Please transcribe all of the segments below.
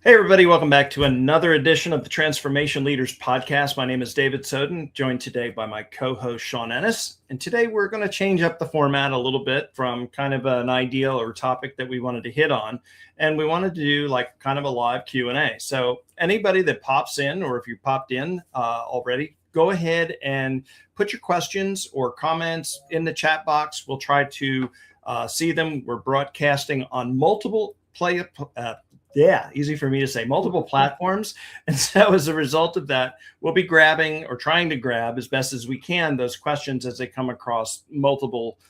Hey, everybody, welcome back to another edition of the Transformation Leaders Podcast. My name is David Soden, joined today by my co-host, Sean Ennis. And today we're going to change up the format a little bit from kind of an ideal or topic that we wanted to hit on. And we wanted to do like kind of a live Q&A. So anybody that pops in, or if you popped in already, go ahead and put your questions or comments in the chat box. We'll try to see them. We're broadcasting on multiple easy for me to say, multiple platforms. And so as a result of that, we'll be grabbing or trying to grab as best as we can those questions as they come across multiple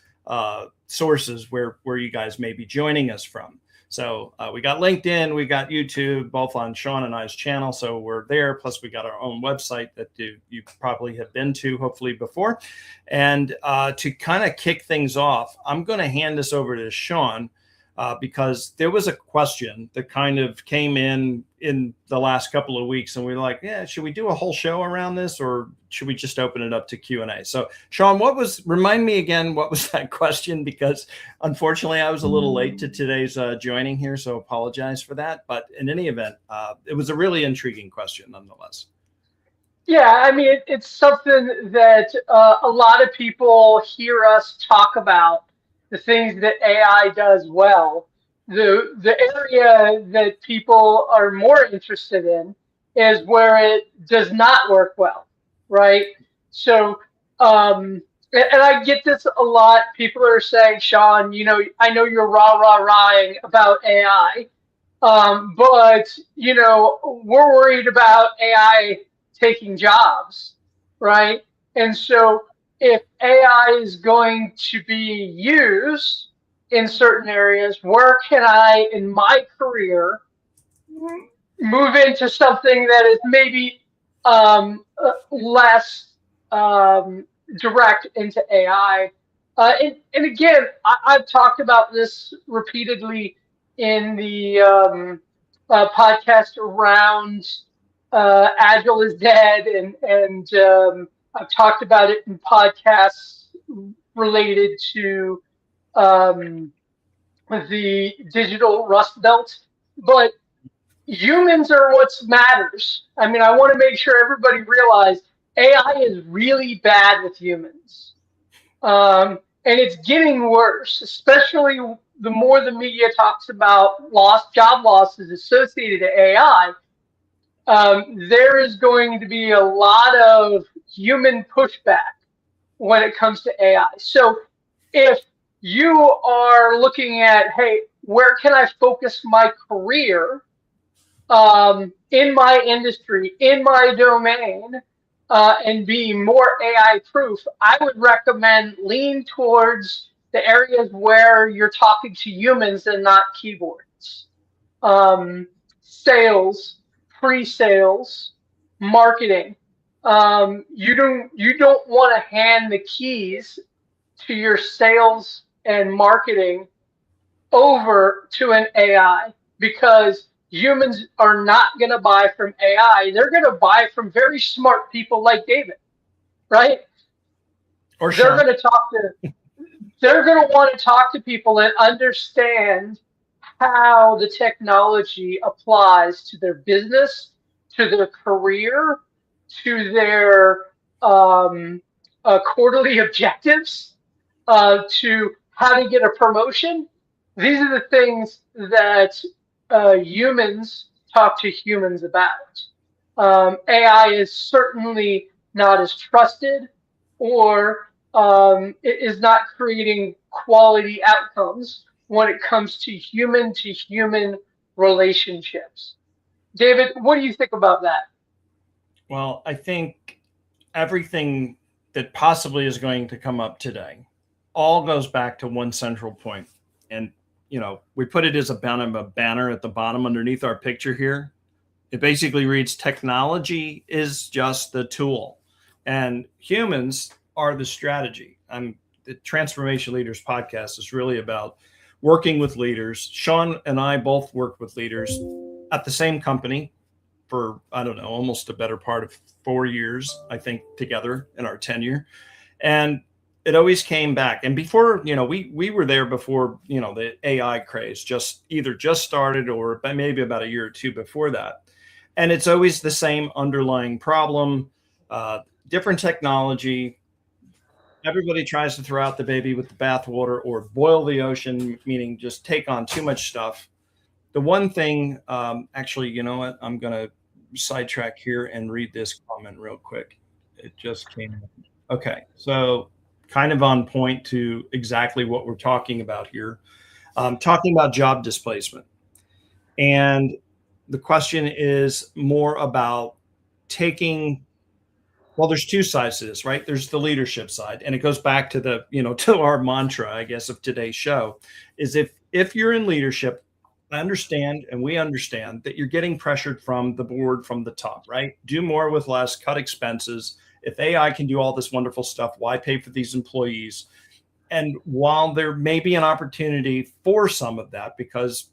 sources where you guys may be joining us from. So we got LinkedIn, we got YouTube, both on Sean and I's channel. So we're there. Plus we got our own website that you probably have been to hopefully before. And to kind of kick things off, I'm going to hand this over to Sean. Because there was a question that kind of came in the last couple of weeks, and we were like, yeah, should we do a whole show around this, or should we just open it up to Q&A? So, Sean, remind me again, what was that question? Because unfortunately, I was a little late to today's joining here, so apologize for that. But in any event, it was a really intriguing question nonetheless. Yeah, I mean, it's something that a lot of people hear us talk about, the things that AI does well. The area that people are more interested in is where it does not work well, right? So, and I get this a lot. People are saying, Sean, I know you're rah-rah-rahing about AI, but, we're worried about AI taking jobs, right? And so if AI is going to be used in certain areas, where can I, in my career, move into something that is maybe less direct into AI? And again, I've talked about this repeatedly in the podcast around Agile is dead, and I've talked about it in podcasts related to the digital rust belt. But humans are what matters. I mean, I want to make sure everybody realizes AI is really bad with humans. And it's getting worse, especially the more the media talks about job losses associated to AI. There is going to be a lot of human pushback when it comes to AI. So if you are looking at, hey, where can I focus my career in my industry, in my domain, and be more AI proof, I would recommend lean towards the areas where you're talking to humans and not keyboards. Sales, pre-sales, marketing. You don't want to hand the keys to your sales and marketing over to an AI, because humans are not going to buy from AI. They're going to buy from very smart people like David, right? Or They're Sean. going to talk to. They're going to want to talk to people and understand how the technology applies to their business, to their career, to their quarterly objectives, to how to get a promotion. These are the things that humans talk to humans about. AI is certainly not as trusted, or it is not creating quality outcomes when it comes to human relationships. David, what do you think about that? Well, I think everything that possibly is going to come up today all goes back to one central point. And, we put it as a banner at the bottom underneath our picture here. It basically reads, technology is just the tool and humans are the strategy. The Transformation Leaders podcast is really about working with leaders. Sean and I both work with leaders at the same company for, I don't know, almost a better part of 4 years, I think, together in our tenure. And it always came back. And before, we were there before, the AI craze just started, or maybe about a year or two before that. And it's always the same underlying problem, different technology. Everybody tries to throw out the baby with the bathwater or boil the ocean, meaning just take on too much stuff. The one thing, actually, you know what? I'm going to sidetrack here and read this comment real quick. It just came in. Okay. So kind of on point to exactly what we're talking about here. Talking about job displacement. And the question is more about taking, well, there's two sides to this, right? There's the leadership side, and it goes back to the, to our mantra, I guess, of today's show, is if you're in leadership, I understand, and we understand that you're getting pressured from the board, from the top, right? Do more with less, cut expenses. If AI can do all this wonderful stuff, why pay for these employees? And while there may be an opportunity for some of that, because,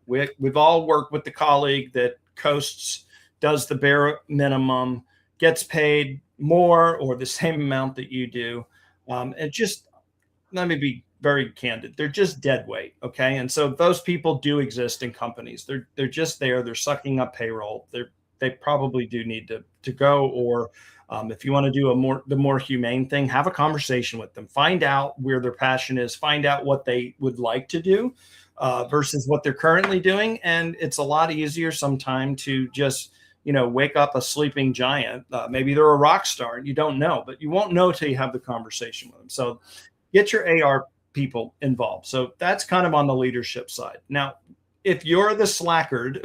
we've all worked with the colleague that coasts, does the bare minimum, gets paid more or the same amount that you do. And just, let me be very candid, they're just dead weight. Okay. And so those people do exist in companies. They're just there. They're sucking up payroll. They probably do need to go, or if you want to do the more humane thing, have a conversation with them, find out where their passion is, find out what they would like to do versus what they're currently doing. And it's a lot easier sometimes to just, wake up a sleeping giant. Maybe they're a rock star and you don't know, but you won't know till you have the conversation with them. So get your AR people involved. So that's kind of on the leadership side. Now, if you're the slackard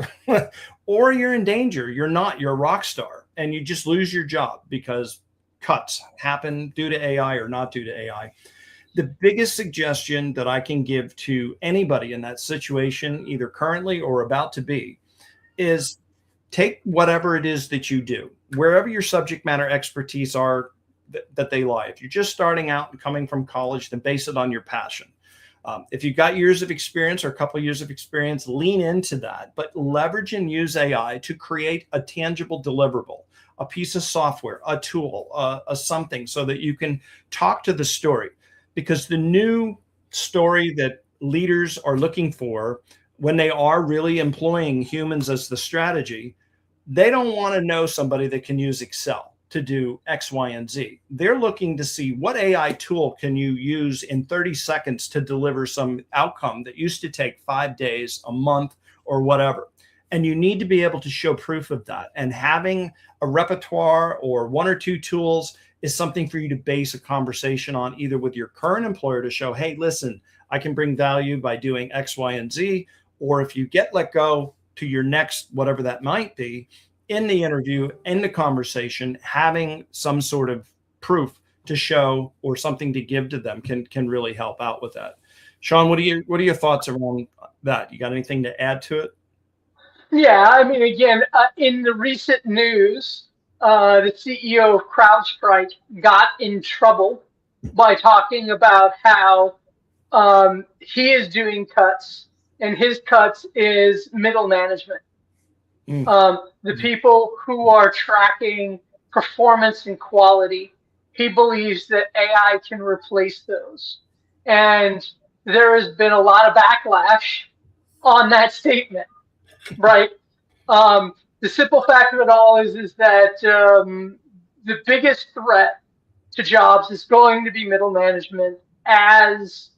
or you're in danger, you're a rock star and you just lose your job because cuts happen due to AI or not due to AI. The biggest suggestion that I can give to anybody in that situation, either currently or about to be, is take whatever it is that you do, wherever your subject matter expertise are that they lie. If you're just starting out and coming from college, then base it on your passion. If you've got years of experience or a couple of years of experience, lean into that, but leverage and use AI to create a tangible deliverable, a piece of software, a tool, a something, so that you can talk to the story. Because the new story that leaders are looking for when they are really employing humans as the strategy, they don't want to know somebody that can use Excel to do X, Y, and Z. They're looking to see what AI tool can you use in 30 seconds to deliver some outcome that used to take 5 days, a month, or whatever. And you need to be able to show proof of that. And having a repertoire or one or two tools is something for you to base a conversation on, either with your current employer to show, hey, listen, I can bring value by doing X, Y, and Z. Or if you get let go to your next, whatever that might be, in the interview, in the conversation, having some sort of proof to show or something to give to them can really help out with that. Sean, what are your thoughts around that? You got anything to add to it? Yeah, I mean, again, in the recent news, the CEO of CrowdStrike got in trouble by talking about how he is doing cuts, and his cuts is middle management. The people who are tracking performance and quality, he believes that AI can replace those. And there has been a lot of backlash on that statement, right? The simple fact of it all is that the biggest threat to jobs is going to be middle management, as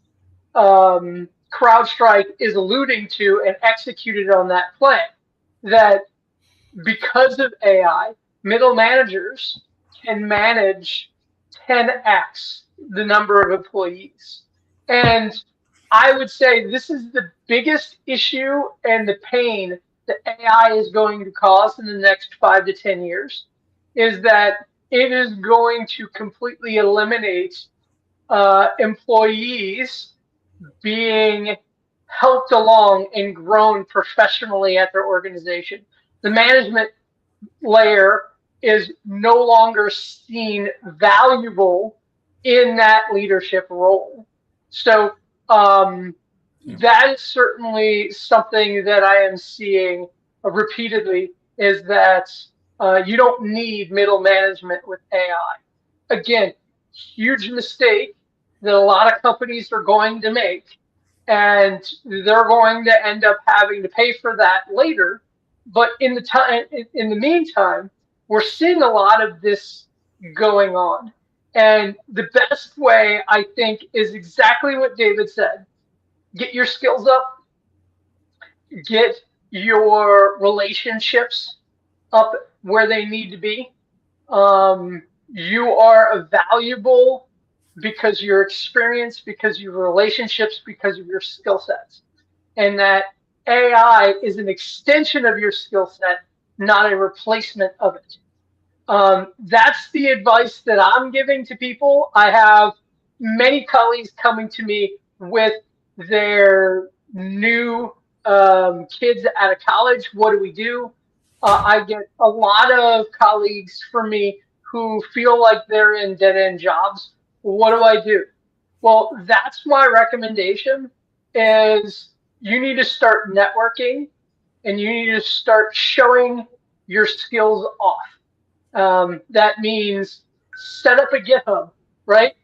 CrowdStrike is alluding to and executed on that plan. That because of AI, middle managers can manage 10x the number of employees. And I would say this is the biggest issue and the pain that AI is going to cause in the next 5 to 10 years, is that it is going to completely eliminate employees being helped along and grown professionally at their organization. The management layer is no longer seen valuable in that leadership role. So that is certainly something that I am seeing repeatedly, is that you don't need middle management with AI. Again, huge mistake that a lot of companies are going to make, and they're going to end up having to pay for that later. But in the meantime, we're seeing a lot of this going on. And the best way, I think, is exactly what David said. Get your skills up, get your relationships up where they need to be. You are valuable because of your experience, because of your relationships, because of your skill sets. And that AI is an extension of your skill set, not a replacement of it. That's the advice that I'm giving to people. I have many colleagues coming to me with their new kids out of college. What do we do? I get a lot of colleagues for me who feel like they're in dead-end jobs. What do I do? Well, that's my recommendation is you need to start networking and you need to start showing your skills off. That means set up a GitHub, right?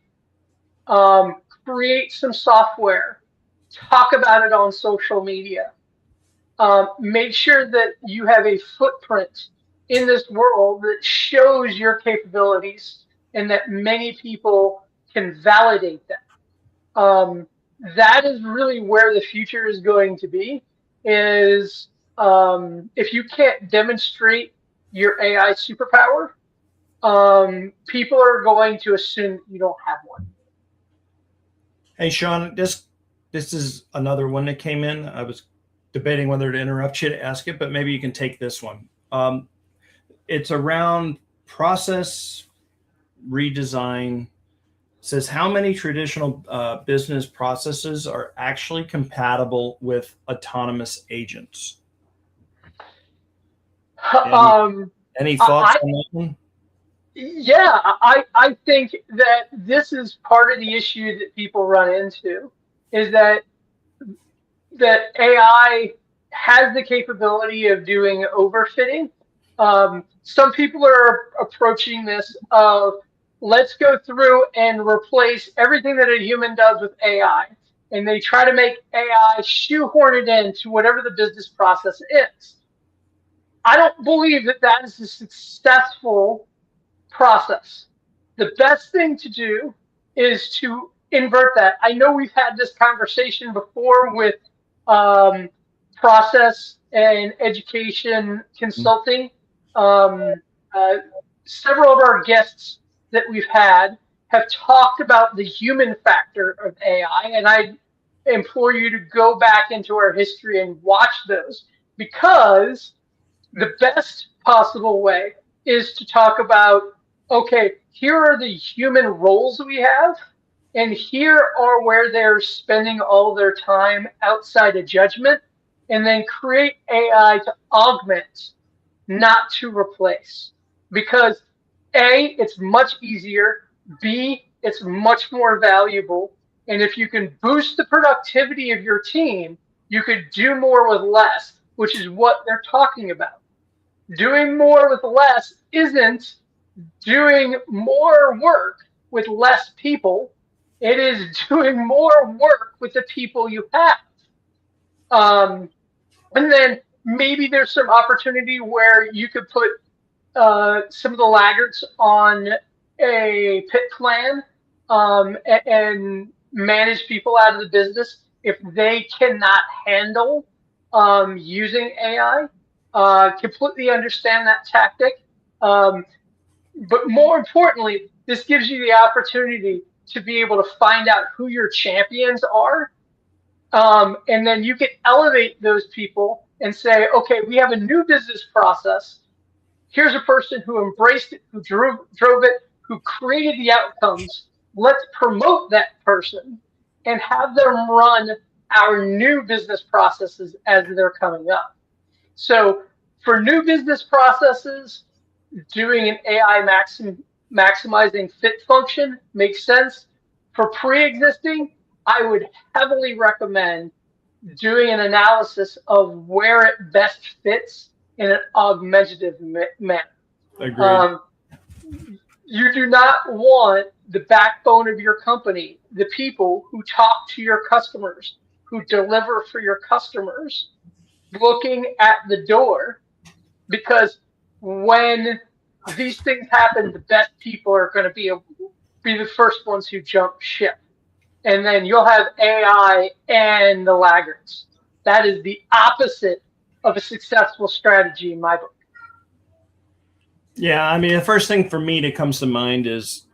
Create some software, talk about it on social media. Make sure that you have a footprint in this world that shows your capabilities and that many people can validate them. That is really where the future is going to be, is if you can't demonstrate your AI superpower, people are going to assume you don't have one. Hey, Sean, this is another one that came in. I was debating whether to interrupt you to ask it, but maybe you can take this one. It's around process redesign. It says, how many traditional business processes are actually compatible with autonomous agents? Any thoughts on that one? Yeah, I think that this is part of the issue that people run into, is that AI has the capability of doing overfitting. Some people are approaching this of, let's go through and replace everything that a human does with AI. And they try to make AI shoehorn it into whatever the business process is. I don't believe that that is a successful process. The best thing to do is to invert that. I know we've had this conversation before with process and education consulting. Several of our guests that we've had have talked about the human factor of AI, and I implore you to go back into our history and watch those, because the best possible way is to talk about, okay, here are the human roles we have, and here are where they're spending all their time outside of judgment, and then create AI to augment, not to replace. Because A, it's much easier, B, it's much more valuable, and if you can boost the productivity of your team, you could do more with less, which is what they're talking about. Doing more with less isn't doing more work with less people. It is doing more work with the people you have. And then maybe there's some opportunity where you could put some of the laggards on a pit plan and manage people out of the business if they cannot handle using AI. Completely understand that tactic. But more importantly, this gives you the opportunity to be able to find out who your champions are. And then you can elevate those people and say, okay, we have a new business process. Here's a person who embraced it, who drove it, who created the outcomes. Let's promote that person and have them run our new business processes as they're coming up. So for new business processes, doing an AI maximizing fit function makes sense. For pre-existing, I would heavily recommend doing an analysis of where it best fits in an augmentative manner. Agreed. You do not want the backbone of your company, the people who talk to your customers, who deliver for your customers, looking at the door, because when these things happen, the best people are going to be the first ones who jump ship. And then you'll have AI and the laggards. That is the opposite of a successful strategy in my book. Yeah, I mean, the first thing for me that comes to mind is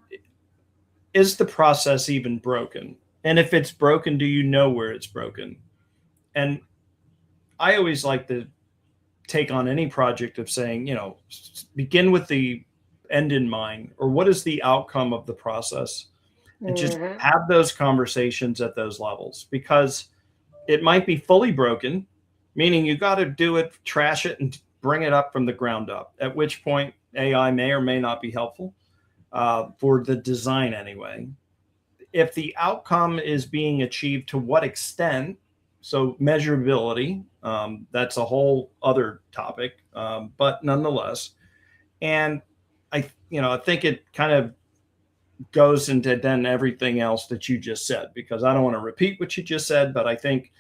the process even broken? And if it's broken, do you know where it's broken? And I always like to take on any project of saying, begin with the end in mind, or what is the outcome of the process? And just have those conversations at those levels, because it might be fully broken, meaning you got to do it, trash it, and bring it up from the ground up, at which point AI may or may not be helpful for the design anyway. If the outcome is being achieved, to what extent? So measurability, that's a whole other topic, but nonetheless. And I think it kind of goes into then everything else that you just said, because I don't want to repeat what you just said, but I think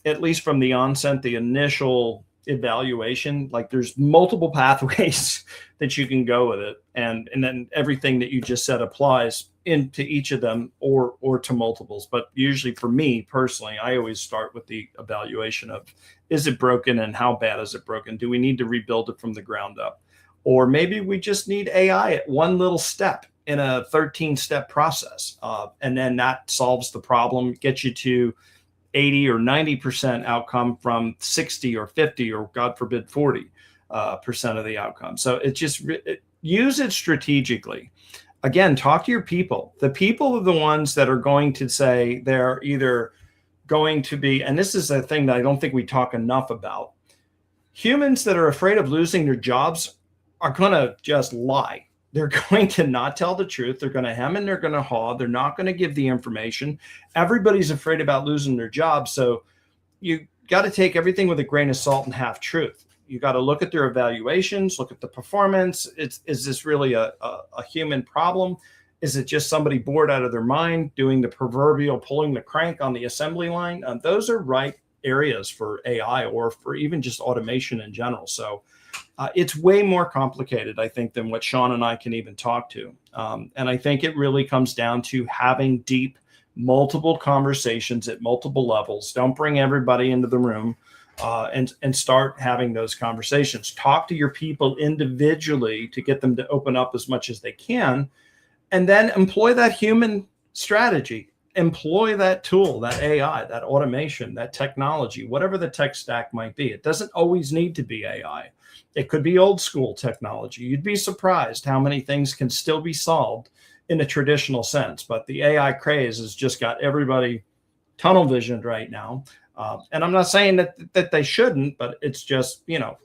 at least from the onset, the initial evaluation, like there's multiple pathways that you can go with it. And then everything that you just said applies into each of them or to multiples. But usually for me personally, I always start with the evaluation of, is it broken and how bad is it broken? Do we need to rebuild it from the ground up? Or maybe we just need AI at one little step in a 13-step process. And then that solves the problem, gets you to 80 or 90% outcome from 60 or 50 or God forbid 40% of the outcome. So use it strategically. Again, talk to your people. The people are the ones that are going to say they're either going to be, and this is a thing that I don't think we talk enough about. Humans that are afraid of losing their jobs are going to just lie. They're going to not tell the truth. They're going to hem and they're going to haw. They're not going to give the information. Everybody's afraid about losing their job. So you got to take everything with a grain of salt and half truth. You got to look at their evaluations, look at the performance. Is this really a human problem? Is it just somebody bored out of their mind doing the proverbial pulling the crank on the assembly line? Those are right areas for AI or for even just automation in general. So it's way more complicated, I think, than what Sean and I can even talk to. And I think it really comes down to having deep, multiple conversations at multiple levels. Don't bring everybody into the room and start having those conversations. Talk to your people individually to get them to open up as much as they can, and then employ that human strategy. Employ that tool, that AI, that automation, that technology, whatever the tech stack might be. It doesn't always need to be AI. It could be old school technology. You'd be surprised how many things can still be solved in a traditional sense. But the AI craze has just got everybody tunnel visioned right now. And I'm not saying that they shouldn't, but it's just,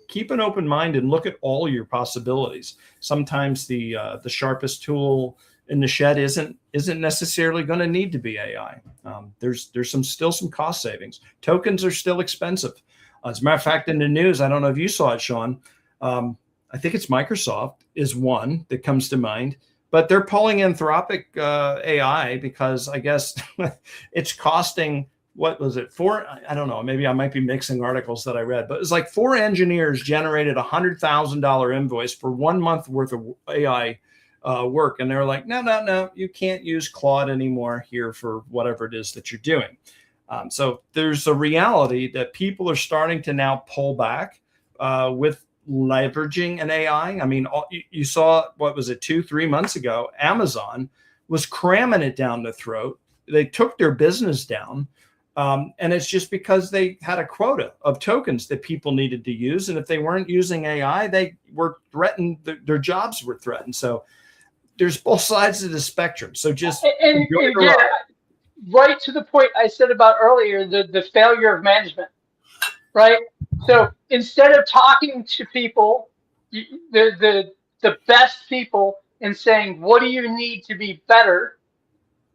keep an open mind and look at all your possibilities. Sometimes the sharpest tool in the shed isn't necessarily going to need to be AI. There's still some cost savings. Tokens are still expensive. As a matter of fact, in the news, I don't know if you saw it, Sean. I think it's Microsoft is one that comes to mind, but they're pulling Anthropic AI because I guess it's costing, what was it, I don't know, maybe I might be mixing articles that I read, but it's like 4 engineers generated $100,000 invoice for 1 month worth of AI work. And they're like, no, you can't use Claude anymore here for whatever it is that you're doing. So there's a reality that people are starting to now pull back with leveraging an AI. I mean, you saw, what was it, 2-3 months ago, Amazon was cramming it down the throat. They took their business down. And it's just because they had a quota of tokens that people needed to use. And if they weren't using AI, they were threatened, their jobs were threatened. So there's both sides of the spectrum. So just right to the point I said about earlier, the failure of management, right? So instead of talking to people, the best people, and saying, what do you need to be better?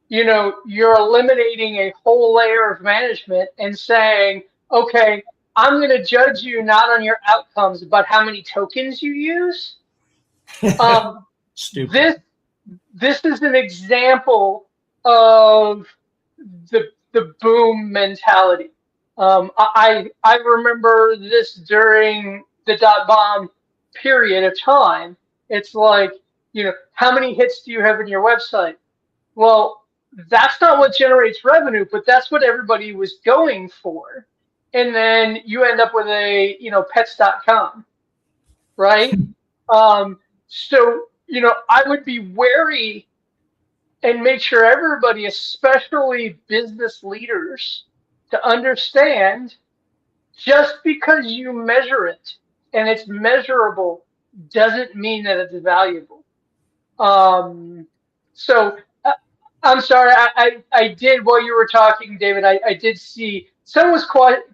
You're eliminating a whole layer of management and saying, okay, I'm going to judge you not on your outcomes, but how many tokens you use. Stupid. this is an example of the boom mentality. I remember this during the .bomb period of time. It's like, how many hits do you have in your website? Well, that's not what generates revenue, but that's what everybody was going for. And then you end up with a, pets.com, right? So, I would be wary and make sure everybody, especially business leaders, to understand just because you measure it and it's measurable doesn't mean that it's valuable. So I'm sorry, I did, while you were talking, David, I did see someone was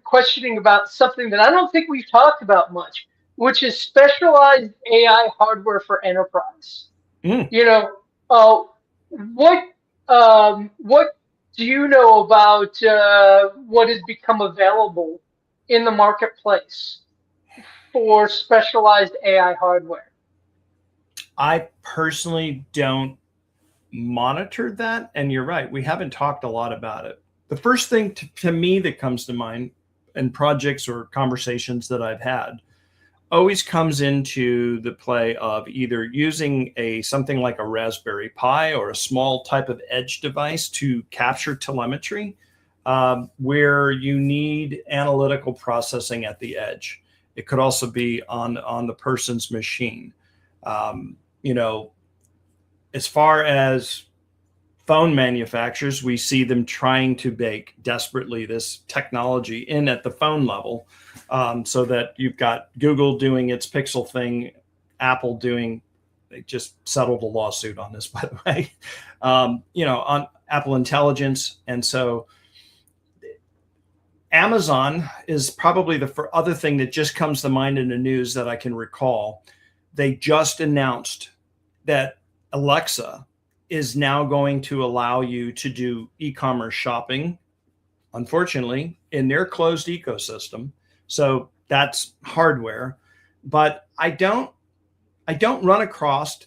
questioning about something that I don't think we've talked about much, which is specialized AI hardware for enterprise. What do you know about what has become available in the marketplace for specialized AI hardware? I personally don't monitor that, and you're right, we haven't talked a lot about it. The first thing to me that comes to mind in projects or conversations that I've had always comes into the play of either using something like a Raspberry Pi or a small type of edge device to capture telemetry, where you need analytical processing at the edge. It could also be on the person's machine. As far as phone manufacturers, we see them trying to bake desperately this technology in at the phone level, so that you've got Google doing its Pixel thing, Apple doing, they just settled a lawsuit on this, by the way, on Apple Intelligence. And so Amazon is probably the other thing that just comes to mind in the news that I can recall. They just announced that Alexa is now going to allow you to do e-commerce shopping, unfortunately, in their closed ecosystem. So that's hardware, but I don't run across.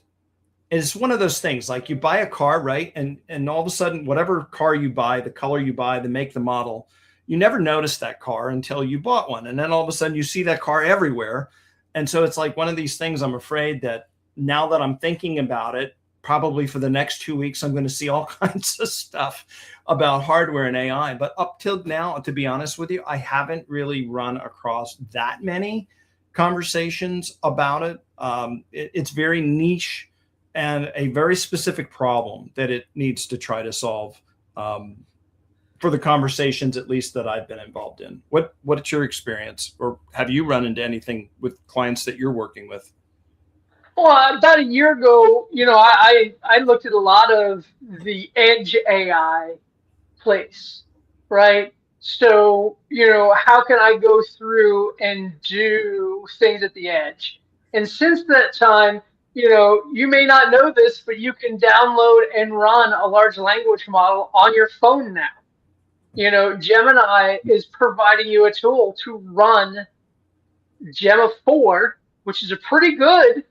It's one of those things, like you buy a car, right? And all of a sudden, whatever car you buy, the color you buy, the make, the model, you never notice that car until you bought one. And then all of a sudden you see that car everywhere. And so it's like one of these things, I'm afraid that now that I'm thinking about it, probably for the next 2 weeks, I'm going to see all kinds of stuff about hardware and AI. But up till now, to be honest with you, I haven't really run across that many conversations about it. It's very niche and a very specific problem that it needs to try to solve, for the conversations, at least that I've been involved in. What's your experience, or have you run into anything with clients that you're working with? Well, about a year ago, I looked at a lot of the edge AI place, right? So, how can I go through and do things at the edge? And since that time, you may not know this, but you can download and run a large language model on your phone now. Gemini is providing you a tool to run Gemma 4, which is a pretty good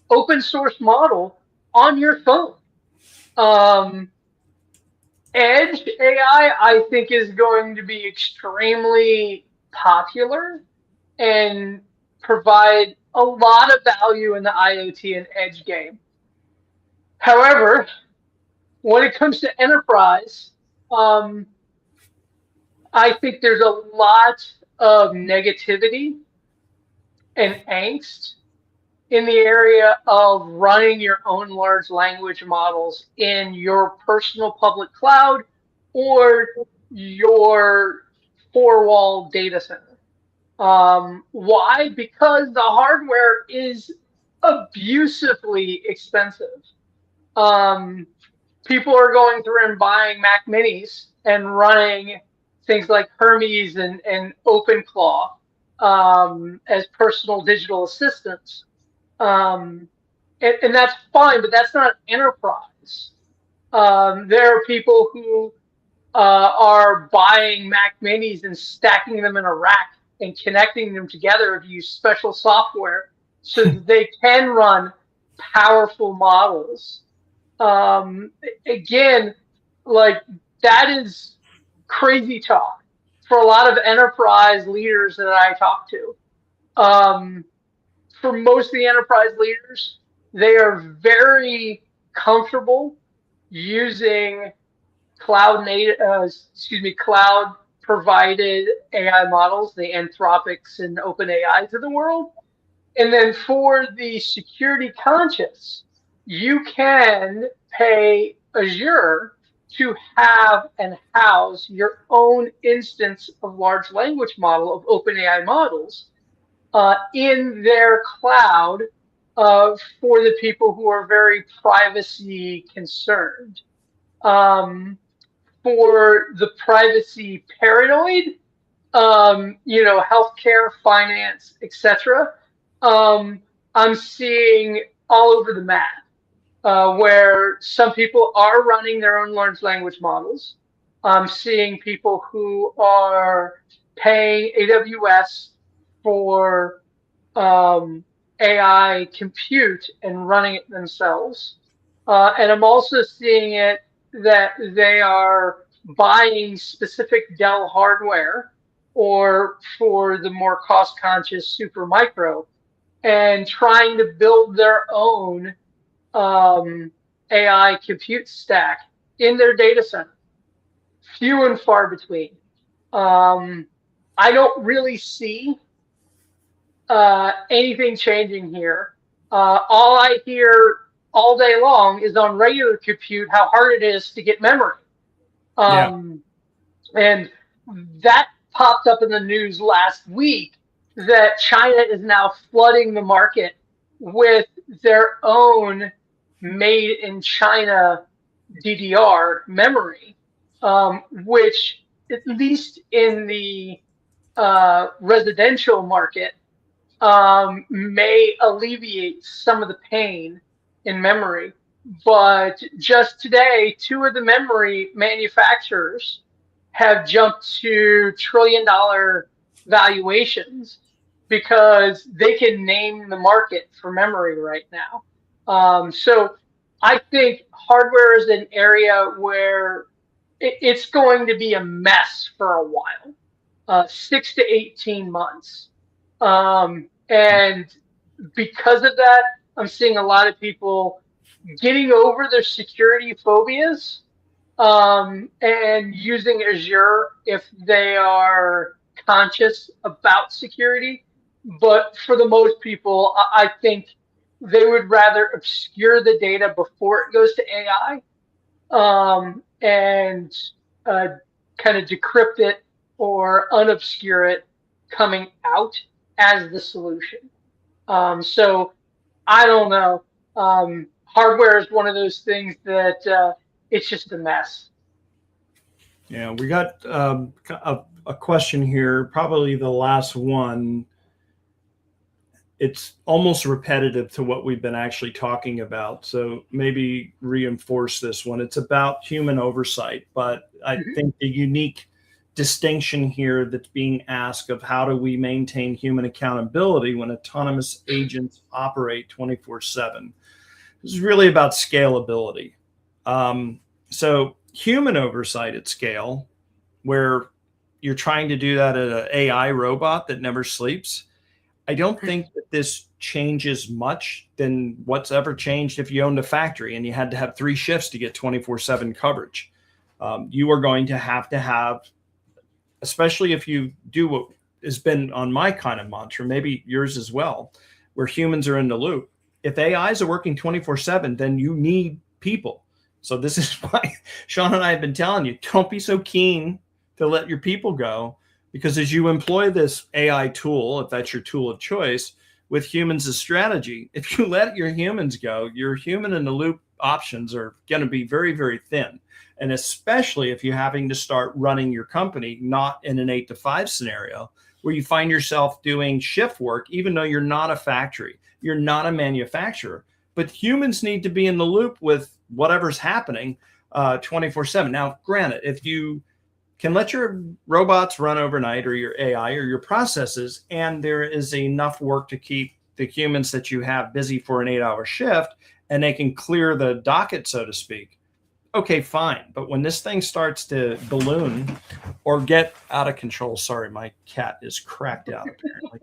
open source model on your phone. Edge AI, I think, is going to be extremely popular and provide a lot of value in the IoT and edge game. However, when it comes to enterprise, I think there's a lot of negativity and angst in the area of running your own large language models in your personal public cloud or your four-wall data center. Why? Because the hardware is abusively expensive. People are going through and buying Mac Minis and running things like Hermes and OpenClaw as personal digital assistants. And that's fine, but that's not enterprise. There are people who are buying Mac Minis and stacking them in a rack and connecting them together to use special software so that they can run powerful models Again, like that is crazy talk for a lot of enterprise leaders that I talk to. Um, for most of the enterprise leaders, they are very comfortable using cloud provided AI models, the Anthropics and OpenAIs of the world. And then for the security conscious, you can pay Azure to have and house your own instance of large language model of OpenAI models in their cloud for the people who are very privacy concerned. For the privacy paranoid, healthcare, finance, etc. I'm seeing all over the map where some people are running their own large language models. I'm seeing people who are paying AWS for AI compute and running it themselves. And I'm also seeing it that they are buying specific Dell hardware or for the more cost conscious super micro and trying to build their own AI compute stack in their data center. Few and far between. I don't really see anything changing here. All I hear all day long is on regular compute how hard it is to get memory. And that popped up in the news last week that China is now flooding the market with their own made in China DDR memory, which at least in the residential market may alleviate some of the pain in memory. But just today, two of the memory manufacturers have jumped to trillion-dollar valuations because they can name the market for memory right now. So I think hardware is an area where it's going to be a mess for a while, 6 to 18 months. And because of that, I'm seeing a lot of people getting over their security phobias and using Azure if they are conscious about security. But for the most people, I think they would rather obscure the data before it goes to AI and kind of decrypt it or unobscure it coming out as the solution. So I don't know. Hardware is one of those things that it's just a mess. Yeah, we got a question here, probably the last one. It's almost repetitive to what we've been actually talking about. So maybe reinforce this one. It's about human oversight, but I think the unique distinction here that's being asked of how do we maintain human accountability when autonomous agents operate 24/7. This is really about scalability. So human oversight at scale, where you're trying to do that at an AI robot that never sleeps, I don't think that this changes much than what's ever changed if you owned a factory and you had to have 3 shifts to get 24/7 coverage. You are going to have, especially if you do what has been on my kind of mantra, maybe yours as well, where humans are in the loop. If AIs are working 24/7, then you need people. So this is why Sean and I have been telling you, don't be so keen to let your people go, because as you employ this AI tool, if that's your tool of choice, with humans as strategy, if you let your humans go, your human in the loop options are going to be very, very thin. And especially if you're having to start running your company, not in an 8 to 5 scenario, where you find yourself doing shift work, even though you're not a factory, you're not a manufacturer, but humans need to be in the loop with whatever's happening 24/7. Now, granted, if you can let your robots run overnight or your AI or your processes, and there is enough work to keep the humans that you have busy for an 8-hour shift, and they can clear the docket, so to speak. Okay, fine. But when this thing starts to balloon or get out of control, sorry, my cat is cracked out apparently.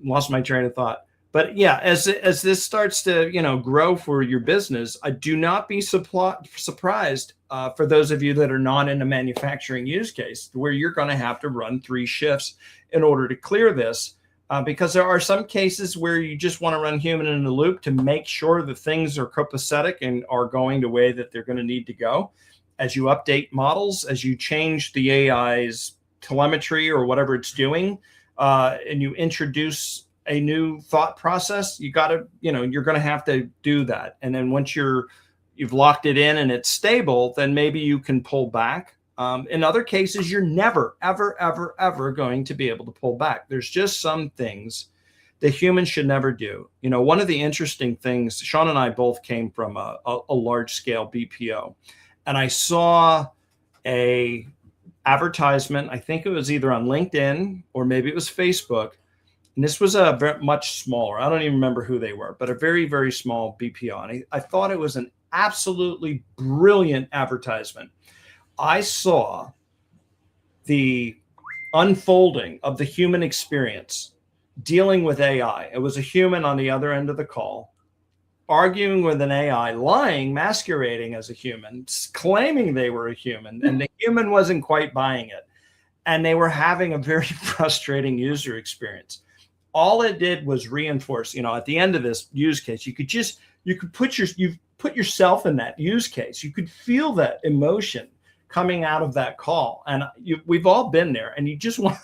Lost my train of thought. But yeah, as this starts to grow for your business, I do not be surprised for those of you that are not in a manufacturing use case, where you're going to have to run 3 shifts in order to clear this. Because there are some cases where you just want to run human in the loop to make sure that things are copacetic and are going the way that they're going to need to go. As you update models, as you change the AI's telemetry or whatever it's doing, and you introduce a new thought process, you're going to have to do that. And then once you've locked it in and it's stable, then maybe you can pull back. In other cases, you're never, ever, ever, ever going to be able to pull back. There's just some things that humans should never do. One of the interesting things, Sean and I both came from a large scale BPO, and I saw a advertisement. I think it was either on LinkedIn or maybe it was Facebook. And this was a very much smaller, I don't even remember who they were, but a very, very small BPO. And I thought it was an absolutely brilliant advertisement. I saw the unfolding of the human experience dealing with AI. It was a human on the other end of the call, arguing with an AI, lying, masquerading as a human, claiming they were a human, and the human wasn't quite buying it. And they were having a very frustrating user experience. All it did was reinforce, at the end of this use case, you could put yourself in that use case. You could feel that emotion coming out of that call. And we've all been there, and you just want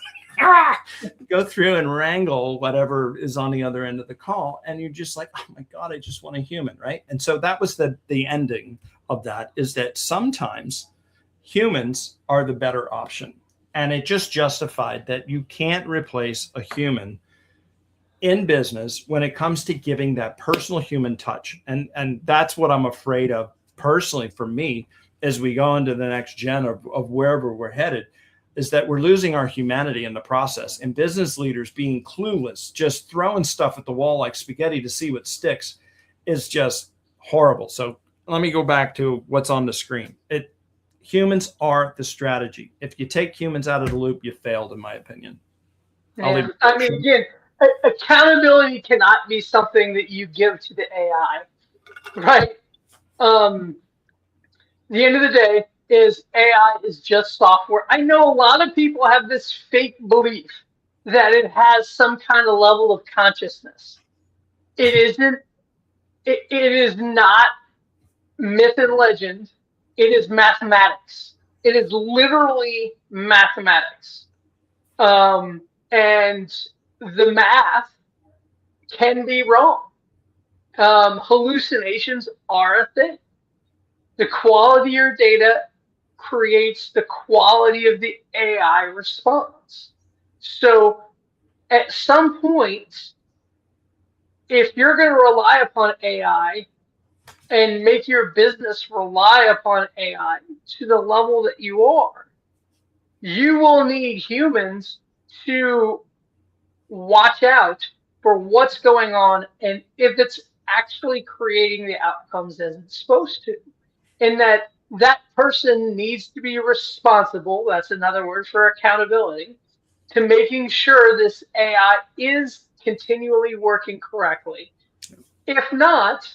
to go through and wrangle whatever is on the other end of the call. And you're just like, oh my God, I just want a human, right? And so that was the ending of that, is that sometimes humans are the better option. And it just justified that you can't replace a human in business when it comes to giving that personal human touch. And that's what I'm afraid of personally for me, as we go into the next gen of wherever we're headed, is that we're losing our humanity in the process, and business leaders being clueless, just throwing stuff at the wall like spaghetti to see what sticks, is just horrible. So let me go back to what's on the screen. Humans are the strategy. If you take humans out of the loop, you failed, in my opinion. Yeah. I mean, again, accountability cannot be something that you give to the AI, right? The end of the day is AI is just software. I know a lot of people have this fake belief that it has some kind of level of consciousness. It isn't. It is not myth and legend. It is mathematics. It is literally mathematics. And the math can be wrong. Hallucinations are a thing. The quality of your data creates the quality of the AI response. So at some point, if you're going to rely upon AI and make your business rely upon AI to the level that you are, you will need humans to watch out for what's going on and if it's actually creating the outcomes as it's supposed to. And that person needs to be responsible, that's another word for accountability, to making sure this AI is continually working correctly. If not,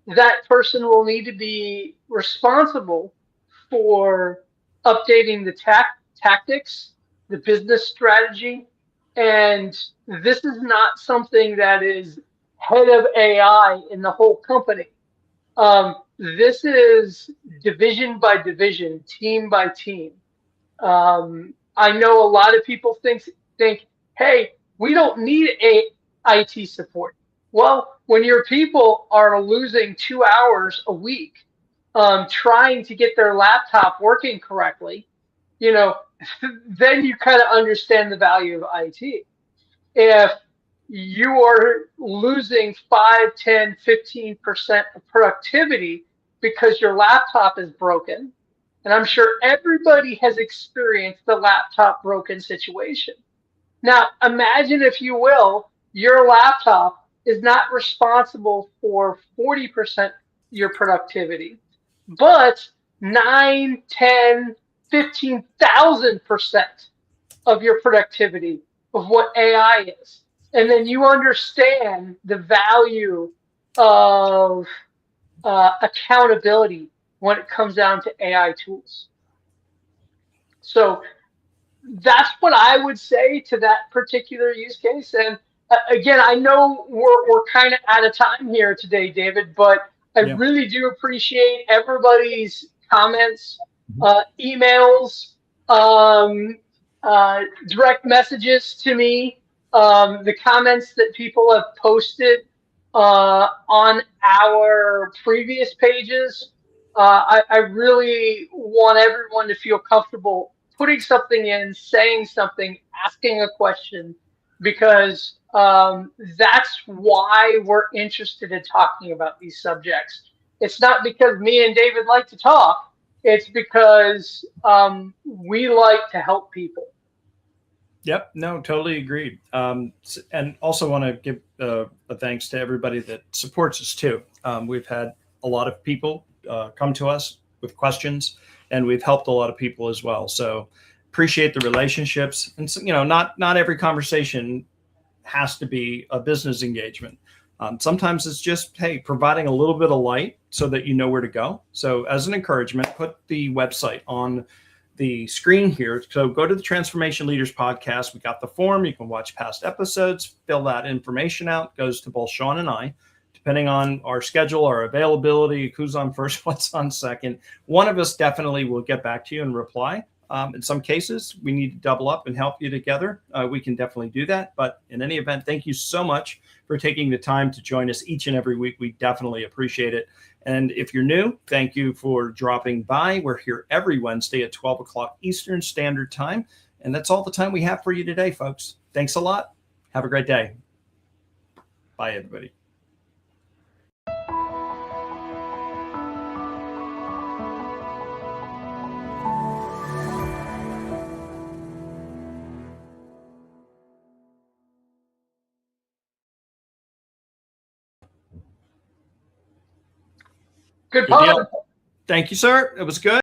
that person will need to be responsible for updating the tactics, the business strategy. And this is not something that is head of AI in the whole company. This is division by division, team by team. I know a lot of people think, hey, we don't need IT support. Well, when your people are losing 2 hours a week trying to get their laptop working correctly, then you kind of understand the value of IT. If you are losing 5, 10, 15% of productivity because your laptop is broken, and I'm sure everybody has experienced the laptop broken situation. Now, imagine, if you will, your laptop is not responsible for 40% your productivity, but 9, 10, 15,000% of your productivity of what AI is. And then you understand the value of accountability when it comes down to AI tools. So that's what I would say to that particular use case. And again, I know we're kind of out of time here today, David, but I Yeah. really do appreciate everybody's comments, Mhm. emails, direct messages to me, the comments that people have posted on our previous pages. I really want everyone to feel comfortable putting something in, saying something, asking a question, because that's why we're interested in talking about these subjects. It's not because me and David like to talk. It's because we like to help people. Yep. No, totally agreed. And also want to give a thanks to everybody that supports us too. We've had a lot of people come to us with questions, and we've helped a lot of people as well. So appreciate the relationships. And so, not every conversation has to be a business engagement. Sometimes it's just, hey, providing a little bit of light so that you know where to go. So as an encouragement, put the website on the screen here. So go to the Transformation Leaders podcast. We got the form. You can watch past episodes, fill that information out. Goes to both Sean and I, depending on our schedule, our availability, who's on first, what's on second. One of us definitely will get back to you and reply. In some cases, we need to double up and help you together. We can definitely do that. But in any event, thank you so much for taking the time to join us each and every week. We definitely appreciate it. And if you're new, thank you for dropping by. We're here every Wednesday at 12 o'clock Eastern Standard Time. And that's all the time we have for you today, folks. Thanks a lot. Have a great day. Bye, everybody. Good Good pod. deal. Thank you, sir. It was good.